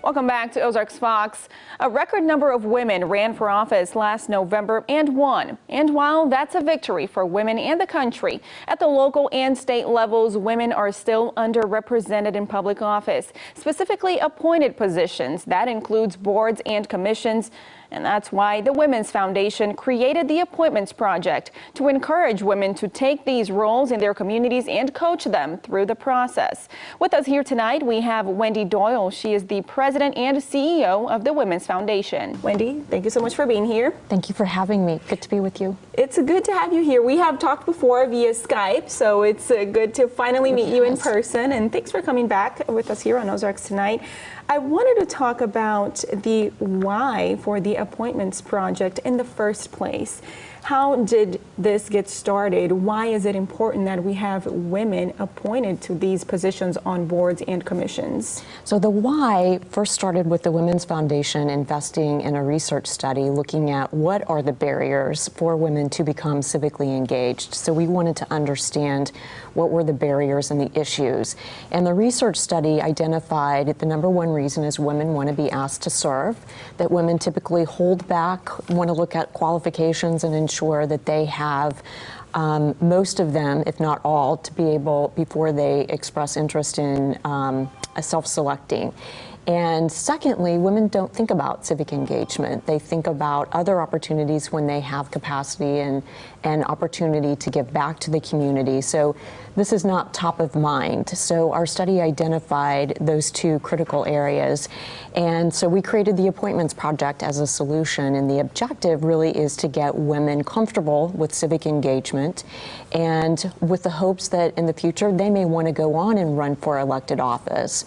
Welcome back to Ozarks Fox. A record number of women ran for office last November and won. And while that's a victory for women and the country, at the local and state levels, women are still underrepresented in public office, specifically appointed positions. That includes boards and commissions. And that's why the Women's Foundation created the Appointments Project to encourage women to take these roles in their communities and coach them through the process. With us here tonight, we have Wendy Doyle. She is the president and CEO of the Women's Foundation. Wendy, thank you so much for being here. Thank you for having me. Good to be with you. It's good to have you here. We have talked before via Skype, so it's good to finally meet you in person. And thanks for coming back with us here on Ozarks tonight. I wanted to talk about the why for the Appointments Project in the first place. How did this get started? Why is it important that we have women appointed to these positions on boards and commissions? So the why first started with the Women's Foundation investing in a research study looking at what are the barriers for women to become civically engaged. So we wanted to understand what were the barriers and the issues. And the research study identified the number one reason is women want to be asked to serve, that women typically hold back, want to look at qualifications and ensure that they have most of them, if not all, to be able, before they express interest in self-selecting. And secondly, women don't think about civic engagement. They think about other opportunities when they have capacity and opportunity to give back to the community. So this is not top of mind. So our study identified those two critical areas. And so we created the Appointments Project as a solution. And the objective really is to get women comfortable with civic engagement and with the hopes that in the future they may want to go on and run for elected office.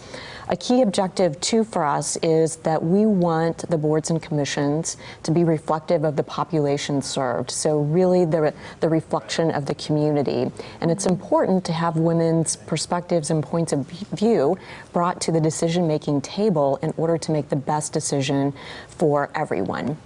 A key objective, too, for us is that we want the boards and commissions to be reflective of the population served, so really the reflection of the community. And it's important to have women's perspectives and points of view brought to the decision-making table in order to make the best decision for everyone.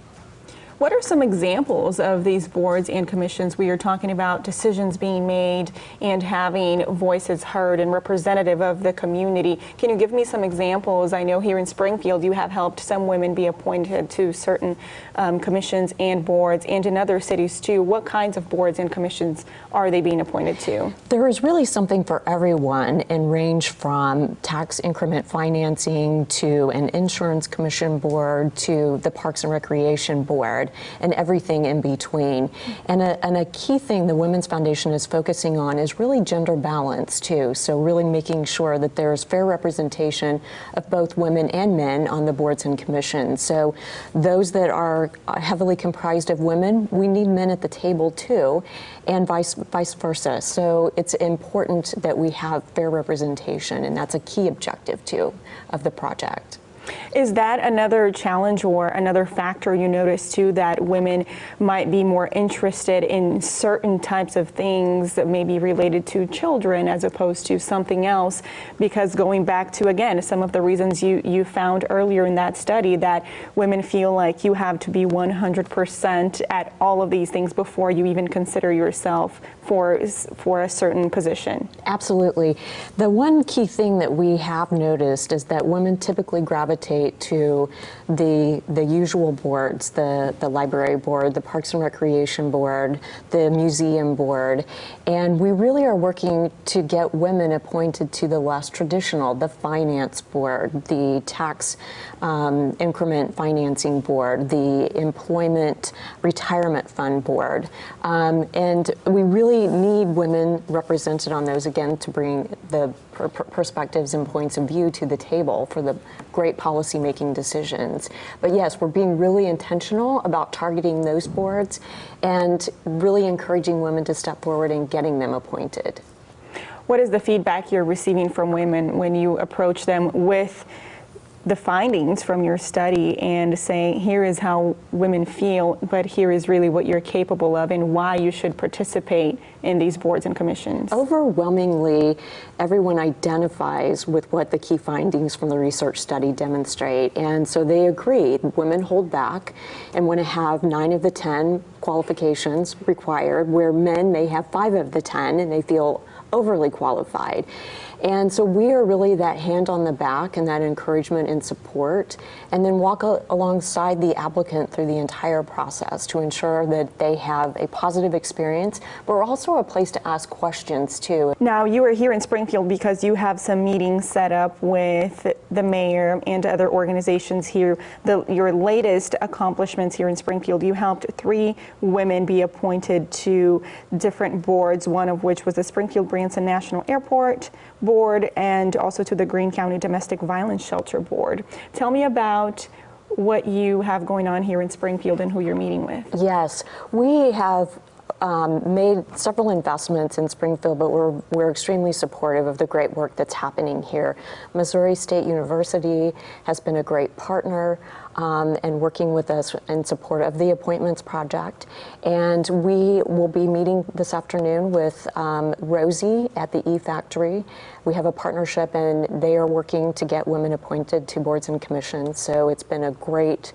What are some examples of these boards and commissions? We are talking about decisions being made and having voices heard and representative of the community. Can you give me some examples? I know here in Springfield you have helped some women be appointed to certain commissions and boards, and in other cities too. What kinds of boards and commissions are they being appointed to? There is really something for everyone, and range from tax increment financing to an insurance commission board to the Parks and Recreation Board, and everything in between. And a key thing the Women's Foundation is focusing on is really gender balance too. So really making sure that there's fair representation of both women and men on the boards and commissions. So those that are heavily comprised of women, we need men at the table too, and vice versa. So it's important that we have fair representation, and that's a key objective too of the project. Is that another challenge or another factor you notice too, that women might be more interested in certain types of things that may be related to children as opposed to something else? Because going back to, again, some of the reasons you found earlier in that study, that women feel like you have to be 100% at all of these things before you even consider yourself for a certain position. Absolutely. The one key thing that we have noticed is that women typically gravitate to the usual boards, the library board, the Parks and Recreation Board, the museum board, and we really are working to get women appointed to the less traditional, the finance board, the tax increment financing board, the employment retirement fund board, and we really need women represented on those, again, to bring the perspectives and points of view to the table for the great policy-making decisions. But yes, we're being really intentional about targeting those boards and really encouraging women to step forward and getting them appointed. What is the feedback you're receiving from women when you approach them with the findings from your study and saying, here is how women feel, but here is really what you're capable of and why you should participate in these boards and commissions? Overwhelmingly, everyone identifies with what the key findings from the research study demonstrate, and so they agree. Women hold back and want to have 9 of the 10 qualifications required, where men may have 5 of the 10, and they feel overly qualified. And so we are really that hand on the back and that encouragement and support, and then walk alongside the applicant through the entire process to ensure that they have a positive experience, but we're also a place to ask questions too. Now, you are here in Springfield because you have some meetings set up with the mayor and other organizations here. Your latest accomplishments here in Springfield, you helped 3 women be appointed to different boards, one of which was the Springfield-Branson National Airport Board and also to the Greene County Domestic Violence Shelter Board. Tell me about what you have going on here in Springfield and who you're meeting with. Yes, we have made several investments in Springfield, but we're extremely supportive of the great work that's happening here. Missouri State University has been a great partner and working with us in support of the Appointments Project. And we will be meeting this afternoon with Rosie at the E-Factory. We have a partnership and they are working to get women appointed to boards and commissions. So it's been a great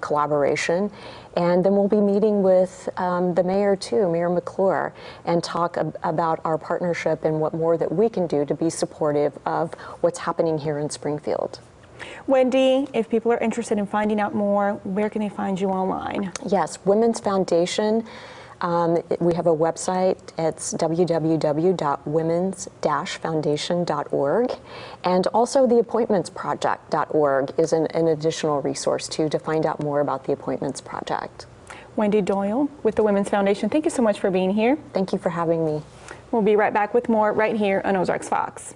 collaboration. And then we'll be meeting with the mayor too, Mayor McClure, and talk about our partnership and what more that we can do to be supportive of what's happening here in Springfield. Wendy, if people are interested in finding out more, where can they find you online? Yes, Women's Foundation. We have a website. It's www.womens-foundation.org. And also the appointmentsproject.org is an additional resource too to find out more about the Appointments Project. Wendy Doyle with the Women's Foundation, thank you so much for being here. Thank you for having me. We'll be right back with more right here on Ozarks Fox.